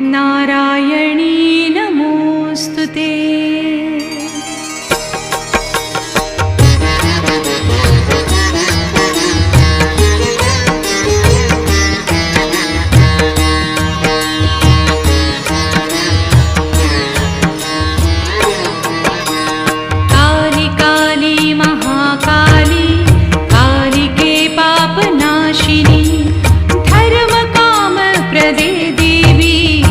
नारायणी नमोस्तुते। काली काली महाकाली कालिके पापनाशिनी धर्म काम प्रदे देवी